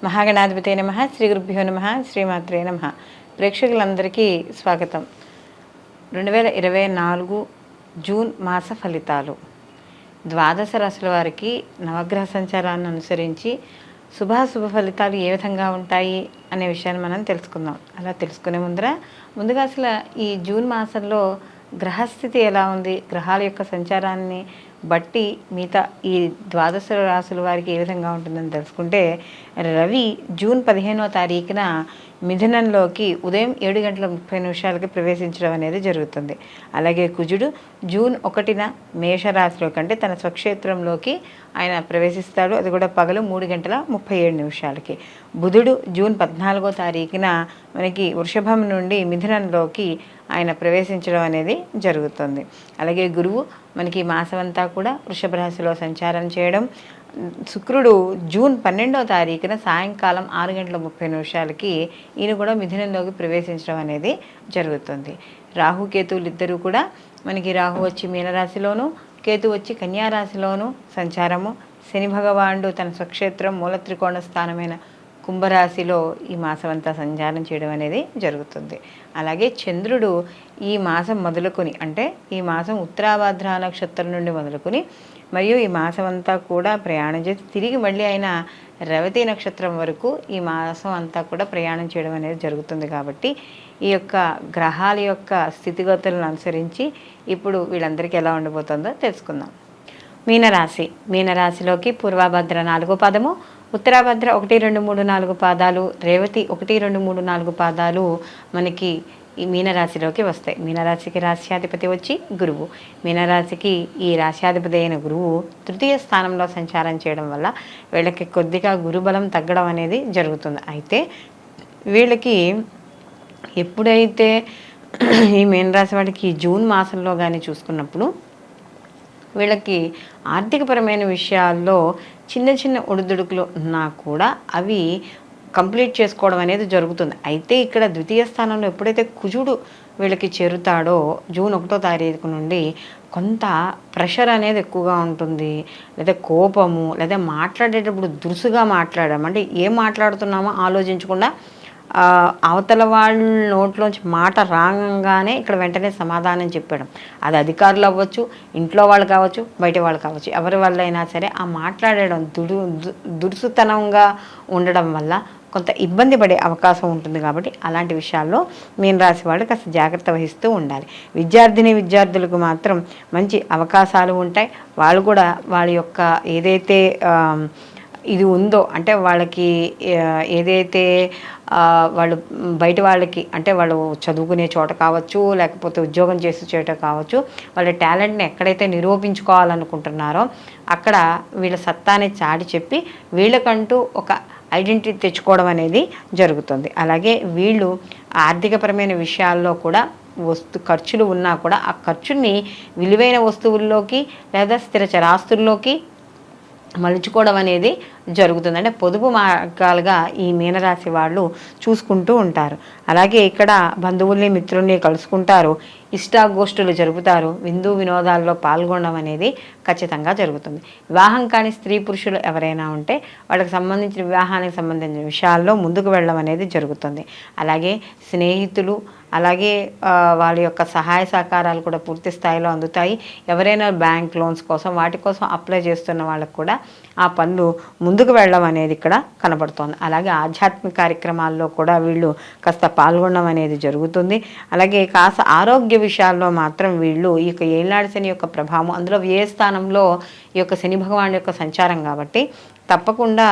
మహాగణాధిపతే నమః. శ్రీ గురుభ్యో నమః. శ్రీమాత్రే నమః. ప్రేక్షకులందరికీ స్వాగతం. 2024 జూన్ మాస ఫలితాలు. ద్వాదశ రాశుల వారికి నవగ్రహ సంచారాన్ని అనుసరించి శుభాశుభ ఫలితాలు ఏ విధంగా ఉంటాయి అనే విషయాన్ని మనం తెలుసుకుందాం. అలా తెలుసుకునే ముందుగా అసలు ఈ జూన్ మాసంలో గ్రహస్థితి ఎలా ఉంది, గ్రహాల యొక్క సంచారాన్ని బట్టి మిగతా ఈ ద్వాదశ రాశుల వారికి ఏ విధంగా ఉంటుందని తెలుసుకుంటే, రవి జూన్ 15వ తారీఖున మిథునంలోకి ఉదయం 7:30 ప్రవేశించడం అనేది జరుగుతుంది. అలాగే కుజుడు జూన్ 1న మేషరాశిలోకి అంటే తన స్వక్షేత్రంలోకి ఆయన ప్రవేశిస్తాడు. అది కూడా పగలు 3:37. బుధుడు జూన్ 14వ తారీఖున మనకి వృషభం నుండి మిథునంలోకి ఆయన ప్రవేశించడం అనేది జరుగుతుంది. అలాగే గురువు మనకి మాసమంతా కూడా వృషభ రాశిలో సంచారం చేయడం. శుక్రుడు జూన్ 12వ తారీఖున సాయంకాలం 6:30 ఈయన కూడా మిథునంలోకి ప్రవేశించడం అనేది జరుగుతుంది. రాహుకేతువులు ఇద్దరు కూడా మనకి రాహు వచ్చి మీనరాశిలోను, కేతు వచ్చి కన్యారాశిలోను సంచారము. శని భగవానుడు తన స్వక్షేత్రం మూల త్రికోణ స్థానమైన కుంభరాశిలో ఈ మాసం అంతా సంచారం చేయడం అనేది జరుగుతుంది. అలాగే చంద్రుడు ఈ మాసం మొదలుకొని అంటే ఈ మాసం ఉత్తరాభాద్ర నక్షత్రం నుండి మొదలుకొని మరియు ఈ మాసం అంతా కూడా ప్రయాణం చేసి తిరిగి మళ్ళీ ఆయన రేవతి నక్షత్రం వరకు ఈ మాసం అంతా కూడా ప్రయాణం చేయడం అనేది జరుగుతుంది. కాబట్టి ఈ యొక్క గ్రహాల యొక్క స్థితిగతులను అనుసరించి ఇప్పుడు వీళ్ళందరికీ ఎలా ఉండబోతుందో తెలుసుకుందాం. మీనరాశిలోకి పూర్వభద్ర 4వ పాదము, ఉత్తరాభద్ర 1, 2, 3, 4 పాదాలు, రేవతి 1, 2, 3, 4 పాదాలు మనకి ఈ మీనరాశిలోకి వస్తాయి. మీనరాశికి రాశ్యాధిపతి వచ్చి గురువు. మీనరాశికి ఈ రాశ్యాధిపతి అయిన గురువు తృతీయ స్థానంలో సంచారం చేయడం వల్ల వీళ్ళకి కొద్దిగా గురుబలం తగ్గడం అనేది జరుగుతుంది. అయితే వీళ్ళకి ఎప్పుడైతే ఈ మీనరాశి వాడికి జూన్ మాసంలో కానీ చూసుకున్నప్పుడు వీళ్ళకి ఆర్థికపరమైన విషయాల్లో చిన్న చిన్న ఒడిదుడుకులు ఉన్నా కూడా అవి కంప్లీట్ చేసుకోవడం అనేది జరుగుతుంది. అయితే ఇక్కడ ద్వితీయ స్థానంలో ఎప్పుడైతే కుజుడు వీళ్ళకి చేరుతాడో జూన్ 1వ తారీఖు నుండి కొంత ప్రెషర్ అనేది ఎక్కువగా ఉంటుంది. లేదా కోపము, లేదా మాట్లాడేటప్పుడు దురుసుగా మాట్లాడడం, అంటే ఏం మాట్లాడుతున్నామో ఆలోచించకుండా అవతల వాళ్ళ నోట్లోంచి మాట రాగానే ఇక్కడ వెంటనే సమాధానం చెప్పడం. అది అధికారులు అవ్వచ్చు, ఇంట్లో వాళ్ళు కావచ్చు, బయట వాళ్ళు కావచ్చు, ఎవరి వల్ల అయినా సరే ఆ మాట్లాడడం దురుసుతనంగా ఉండడం వల్ల కొంత ఇబ్బంది పడే అవకాశం ఉంటుంది. కాబట్టి అలాంటి విషయాల్లో మీనరాశి వాళ్ళు కాస్త జాగ్రత్త వహిస్తూ ఉండాలి. విద్యార్థులకు మాత్రం మంచి అవకాశాలు ఉంటాయి. వాళ్ళు కూడా వాళ్ళ యొక్క ఏదైతే ఇది ఉందో అంటే వాళ్ళకి ఏదైతే వాళ్ళు బయట వాళ్ళకి అంటే వాళ్ళు చదువుకునే చోట కావచ్చు, లేకపోతే ఉద్యోగం చేసే చోట కావచ్చు, వాళ్ళ టాలెంట్ని ఎక్కడైతే నిరూపించుకోవాలనుకుంటున్నారో అక్కడ వీళ్ళ సత్తాని చాటి చెప్పి వీళ్ళకంటూ ఒక ఐడెంటిటీ తెచ్చుకోవడం అనేది జరుగుతుంది. అలాగే వీళ్ళు ఆర్థికపరమైన విషయాల్లో కూడా ఖర్చులు ఉన్నా కూడా ఆ ఖర్చుని విలువైన వస్తువుల్లోకి లేదా స్థిర చరాస్తుల్లోకి మలుచుకోవడం అనేది జరుగుతుంది. అంటే పొదుపు మార్గాలుగా ఈ మీనరాశి వాళ్ళు చూసుకుంటూ ఉంటారు. అలాగే ఇక్కడ బంధువుల్ని మిత్రుల్ని కలుసుకుంటారు, ఇష్టాగోష్ఠులు జరుపుతారు, విందు వినోదాల్లో పాల్గొనడం అనేది ఖచ్చితంగా జరుగుతుంది. వివాహం కాని స్త్రీ పురుషులు ఎవరైనా ఉంటే వాళ్ళకి సంబంధించిన వివాహానికి సంబంధించిన విషయాల్లో ముందుకు వెళ్ళడం అనేది జరుగుతుంది. అలాగే స్నేహితులు అలాగే వాళ్ళ యొక్క సహాయ సహకారాలు కూడా పూర్తి స్థాయిలో అందుతాయి. ఎవరైనా బ్యాంక్ లోన్స్ కోసం వాటి కోసం అప్లై చేస్తున్న వాళ్ళకు కూడా ఆ పనులు ముందుకు వెళ్ళడం అనేది ఇక్కడ కనబడుతోంది. అలాగే ఆధ్యాత్మిక కార్యక్రమాల్లో కూడా వీళ్ళు కాస్త పాల్గొనడం అనేది జరుగుతుంది. అలాగే కాస్త ఆరోగ్య విషయాల్లో మాత్రం వీళ్ళు ఈ యొక్క ఏళ్ళనాడు శని యొక్క ప్రభావం, అందులో వ్యయ స్థానంలో ఈ యొక్క శని భగవాన్ యొక్క సంచారం కాబట్టి తప్పకుండా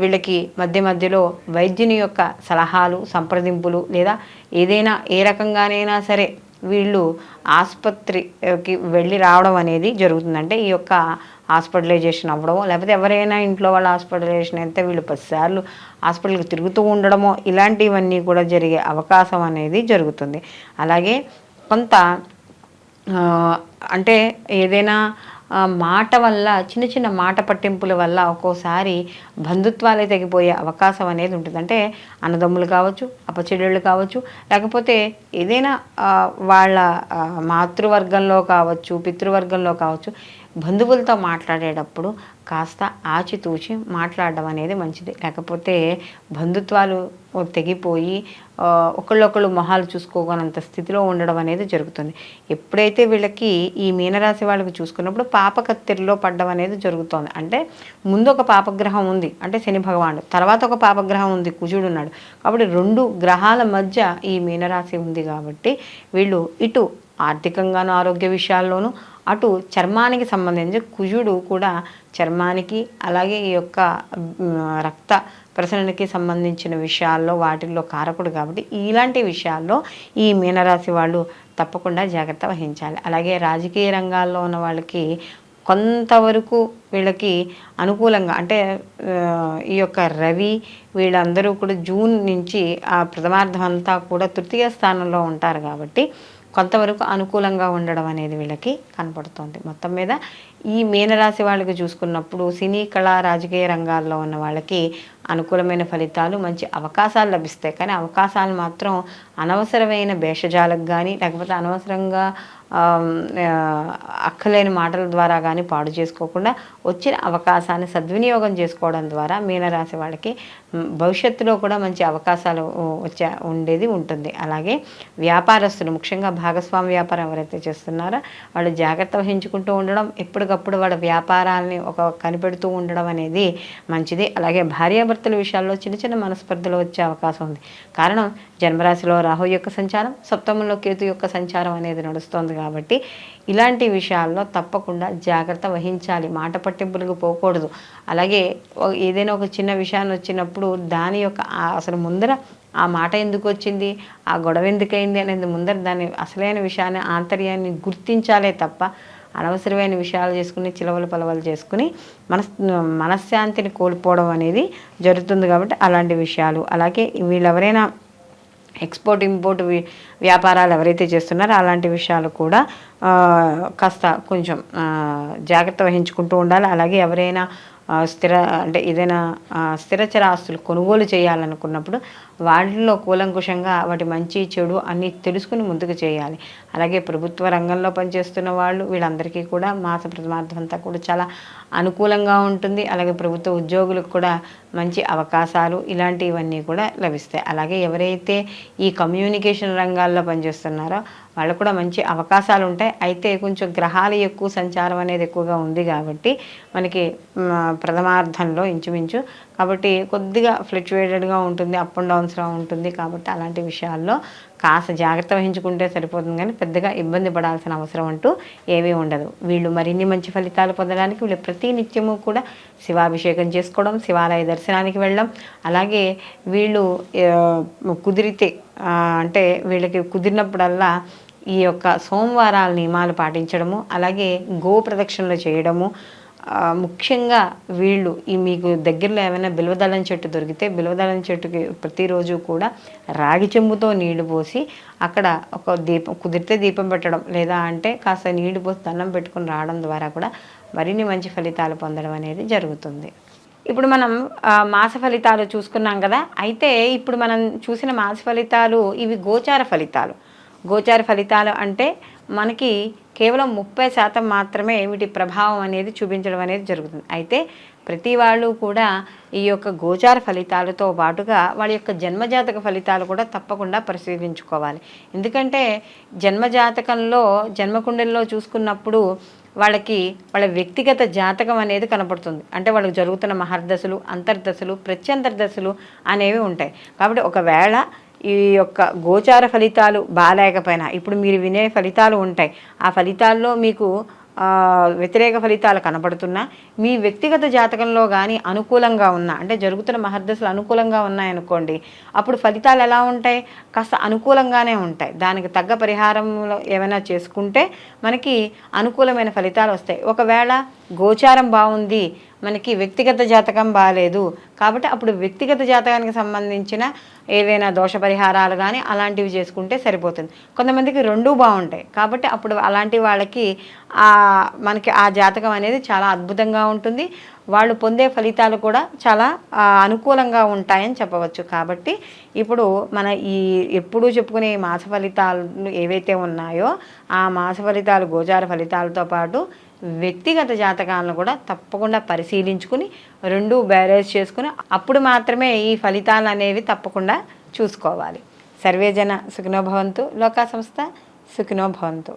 వీళ్ళకి మధ్యలో వైద్యుని యొక్క సలహాలు, సంప్రదింపులు లేదా ఏదైనా ఏ రకంగానైనా సరే వీళ్ళు ఆసుపత్రికి వెళ్ళి రావడం అనేది జరుగుతుందంటే ఈ యొక్క హాస్పిటలైజేషన్ అవ్వడమో, లేకపోతే ఎవరైనా ఇంట్లో వాళ్ళ హాస్పిటలైజేషన్ అయితే వీళ్ళు 10 సార్లు హాస్పిటల్కి తిరుగుతూ ఉండడమో, ఇలాంటివన్నీ కూడా జరిగే అవకాశం అనేది జరుగుతుంది. అలాగే కొంత అంటే ఏదైనా మాట వల్ల చిన్న చిన్న మాట పట్టింపుల వల్ల ఒక్కోసారి బంధుత్వాలే తెగిపోయే అవకాశం అనేది ఉంటుంది. అంటే అన్నదమ్ములు కావచ్చు, అపచెల్లెళ్ళు కావచ్చు, లేకపోతే ఏదైనా వాళ్ళ మాతృవర్గంలో కావచ్చు, పితృవర్గంలో కావచ్చు, బంధువులతో మాట్లాడేటప్పుడు కాస్త ఆచితూచి మాట్లాడడం అనేది మంచిది. లేకపోతే బంధుత్వాలు తెగిపోయి ఒకళ్ళొకళ్ళు మొహాలు చూసుకోగలంత స్థితిలో ఉండడం అనేది జరుగుతుంది. ఎప్పుడైతే వీళ్ళకి ఈ మీనరాశి వాళ్ళకి చూసుకున్నప్పుడు పాపకత్తిరిలో పడ్డం అనేది జరుగుతోంది. అంటే ముందు ఒక పాపగ్రహం ఉంది, అంటే శని భగవానుడు, తర్వాత ఒక పాపగ్రహం ఉంది, కుజుడు ఉన్నాడు. కాబట్టి 2 గ్రహాల మధ్య ఈ మీనరాశి ఉంది కాబట్టి వీళ్ళు ఇటు ఆర్థికంగాను ఆరోగ్య విషయాల్లోనూ, అటు చర్మానికి సంబంధించి కుజుడు కూడా చర్మానికి అలాగే ఈ యొక్క రక్త ప్రసరణకి సంబంధించిన విషయాల్లో వాటిల్లో కారకుడు కాబట్టి ఇలాంటి విషయాల్లో ఈ మీనరాశి వాళ్ళు తప్పకుండా జాగ్రత్త వహించాలి. అలాగే రాజకీయ రంగాల్లో ఉన్న వాళ్ళకి కొంతవరకు వీళ్ళకి అనుకూలంగా, అంటే ఈ యొక్క రవి వీళ్ళందరూ కూడా జూన్ నుంచి ఆ ప్రథమార్థం అంతా కూడా తృతీయ స్థానంలో ఉంటారు కాబట్టి కొంతవరకు అనుకూలంగా ఉండడం అనేది వీళ్ళకి కనపడుతుంది. మొత్తం మీద ఈ మీనరాశి వాళ్ళకి చూసుకున్నప్పుడు సినీ కళా రాజకీయ రంగాల్లో ఉన్న వాళ్ళకి అనుకూలమైన ఫలితాలు, మంచి అవకాశాలు లభిస్తాయి. కానీ అవకాశాలు మాత్రం అనవసరమైన భేషజాలకు కానీ లేకపోతే అనవసరంగా అక్కలేని మాటల ద్వారా కానీ పాడు చేసుకోకుండా వచ్చిన అవకాశాన్ని సద్వినియోగం చేసుకోవడం ద్వారా మీనరాశి వాళ్ళకి భవిష్యత్తులో కూడా మంచి అవకాశాలు ఉండేది ఉంటుంది. అలాగే వ్యాపారస్తులు, ముఖ్యంగా భాగస్వామి వ్యాపారం ఎవరైతే చేస్తున్నారో వాళ్ళు జాగ్రత్త వహించుకుంటూ ఉండడం, ఎప్పటికప్పుడు వాళ్ళ వ్యాపారాలని కనిపెడుతూ ఉండడం అనేది మంచిది. అలాగే భార్యాభర్తల విషయాల్లో చిన్న చిన్న మనస్పర్ధలు వచ్చే అవకాశం ఉంది. కారణం జన్మరాశిలో రాహు యొక్క సంచారం, సప్తమంలో కేతు యొక్క సంచారం అనేది నడుస్తోంది కాబట్టి ఇలాంటి విషయాల్లో తప్పకుండా జాగ్రత్త వహించాలి. మాట పట్టింపులకు పోకూడదు. అలాగే ఏదైనా ఒక చిన్న విషయాన్ని వచ్చినప్పుడు దాని యొక్క అసలు ముందర ఆ మాట ఎందుకు వచ్చింది, ఆ గొడవ ఎందుకైంది అనేది ముందర దాని అసలైన విషయాన్ని, ఆంతర్యాన్ని గుర్తించాలే తప్ప అనవసరమైన విషయాలు చేసుకుని చిలవలు పలవలు చేసుకుని మనశ్శాంతిని కోల్పోవడం అనేది జరుగుతుంది. కాబట్టి అలాంటి విషయాలు, అలాగే వీళ్ళెవరైనా ఎక్స్పోర్ట్ ఇంపోర్ట్ వ్యాపారాలు ఎవరైతే చేస్తున్నారో అలాంటి విషయాలు కూడా కాస్త కొంచెం జాగ్రత్త వహించుకుంటూ ఉండాలి. అలాగే ఎవరైనా అంటే ఏదైనా స్థిరచర ఆస్తులు కొనుగోలు చేయాలనుకున్నప్పుడు వాటిల్లో కూలంకుషంగా వాటి మంచి చెడు అన్నీ తెలుసుకుని ముందుకు చేయాలి. అలాగే ప్రభుత్వ రంగంలో పనిచేస్తున్న వాళ్ళు వీళ్ళందరికీ కూడా మాస ప్రథమార్థం అంతా కూడా చాలా అనుకూలంగా ఉంటుంది. అలాగే ప్రభుత్వ ఉద్యోగులకు కూడా మంచి అవకాశాలు ఇలాంటివన్నీ కూడా లభిస్తాయి. అలాగే ఎవరైతే ఈ కమ్యూనికేషన్ రంగాల్లో పనిచేస్తున్నారో వాళ్ళకు కూడా మంచి అవకాశాలు ఉంటాయి. అయితే కొంచెం గ్రహాలు ఎక్కువ సంచారం అనేది ఎక్కువగా ఉంది కాబట్టి మనకి ప్రథమార్థంలో ఇంచుమించు కాబట్టి కొద్దిగా ఫ్లక్చువేటెడ్గా ఉంటుంది, అప్ అండ్ డౌన్స్గా ఉంటుంది. కాబట్టి అలాంటి విషయాల్లో కాస్త జాగ్రత్త వహించుకుంటే సరిపోతుంది, కానీ పెద్దగా ఇబ్బంది పడాల్సిన అవసరం అంటూ ఏమీ ఉండదు. వీళ్ళు మరిన్ని మంచి ఫలితాలు పొందడానికి వీళ్ళు ప్రతి నిత్యము కూడా శివాభిషేకం చేసుకోవడం, శివాలయ దర్శనానికి వెళ్ళడం, అలాగే వీళ్ళు కుదిరితే అంటే వీళ్ళకి కుదిరినప్పుడల్లా ఈ యొక్క సోమవారాల నియమాలు పాటించడము, అలాగే గో ప్రదక్షిణలు చేయడము, ముఖ్యంగా వీళ్ళు మీకు దగ్గరలో ఏమైనా బిల్వదళం చెట్టు దొరికితే బిల్వదళం చెట్టుకి ప్రతిరోజు కూడా రాగి చెంబుతో నీళ్లు పోసి అక్కడ ఒక దీపం, కుదిరితే దీపం పెట్టడం, లేదా అంటే కాస్త నీళ్లు పోసి దండం పెట్టుకుని రావడం ద్వారా కూడా మరిన్ని మంచి ఫలితాలు పొందడం అనేది జరుగుతుంది. ఇప్పుడు మనం మాస ఫలితాలు చూసుకున్నాం కదా. అయితే ఇప్పుడు మనం చూసిన మాస ఫలితాలు ఇవి గోచార ఫలితాలు. గోచార ఫలితాలు అంటే మనకి కేవలం 30% మాత్రమే వీటి ప్రభావం అనేది చూపించడం అనేది జరుగుతుంది. అయితే ప్రతి వాళ్ళు కూడా ఈ యొక్క గోచార ఫలితాలతో పాటుగా వాళ్ళ యొక్క జన్మజాతక ఫలితాలు కూడా తప్పకుండా పరిశీలించుకోవాలి. ఎందుకంటే జన్మజాతకంలో జన్మకుండలిలో చూసుకున్నప్పుడు వాళ్ళకి వాళ్ళ వ్యక్తిగత జాతకం అనేది కనపడుతుంది. అంటే వాళ్ళకి జరుగుతున్న మహర్దశలు, అంతర్దశలు, ప్రత్యంతర్దశలు అనేవి ఉంటాయి. కాబట్టి ఒకవేళ ఈ యొక్క గోచార ఫలితాలు బాగాలేకపోయినా ఇప్పుడు మీరు వినే ఫలితాలు ఉంటాయి, ఆ ఫలితాల్లో మీకు వ్యతిరేక ఫలితాలు కనపడుతున్నా మీ వ్యక్తిగత జాతకంలో కానీ అనుకూలంగా ఉన్నా, అంటే జరుగుతున్న మహర్దశలు అనుకూలంగా ఉన్నాయనుకోండి, అప్పుడు ఫలితాలు ఎలా ఉంటాయి, కాస్త అనుకూలంగానే ఉంటాయి. దానికి తగ్గ పరిహారంలో ఏమైనా చేసుకుంటే మనకి అనుకూలమైన ఫలితాలు వస్తాయి. ఒకవేళ గోచారం బాగుంది, మనకి వ్యక్తిగత జాతకం బాగాలేదు కాబట్టి అప్పుడు వ్యక్తిగత జాతకానికి సంబంధించిన ఏవైనా దోష పరిహారాలు కానీ అలాంటివి చేసుకుంటే సరిపోతుంది. కొంతమందికి రెండూ బాగుంటాయి కాబట్టి అప్పుడు అలాంటి వాళ్ళకి మనకి ఆ జాతకం అనేది చాలా అద్భుతంగా ఉంటుంది. వాళ్ళు పొందే ఫలితాలు కూడా చాలా అనుకూలంగా ఉంటాయని చెప్పవచ్చు. కాబట్టి ఇప్పుడు మన ఈ ఎప్పుడూ చెప్పుకునే మాస ఫలితాలు ఏవైతే ఉన్నాయో ఆ మాస ఫలితాలు గోచార ఫలితాలతో పాటు వ్యక్తిగత జాతకాలను కూడా తప్పకుండా పరిశీలించుకుని రెండు బ్యారేజ్ చేసుకుని అప్పుడు మాత్రమే ఈ ఫలితాలు అనేవి తప్పకుండా చూసుకోవాలి. సర్వేజన సుఖినో భవంతు. లోకా సంస్థ సుఖినో భవంతు.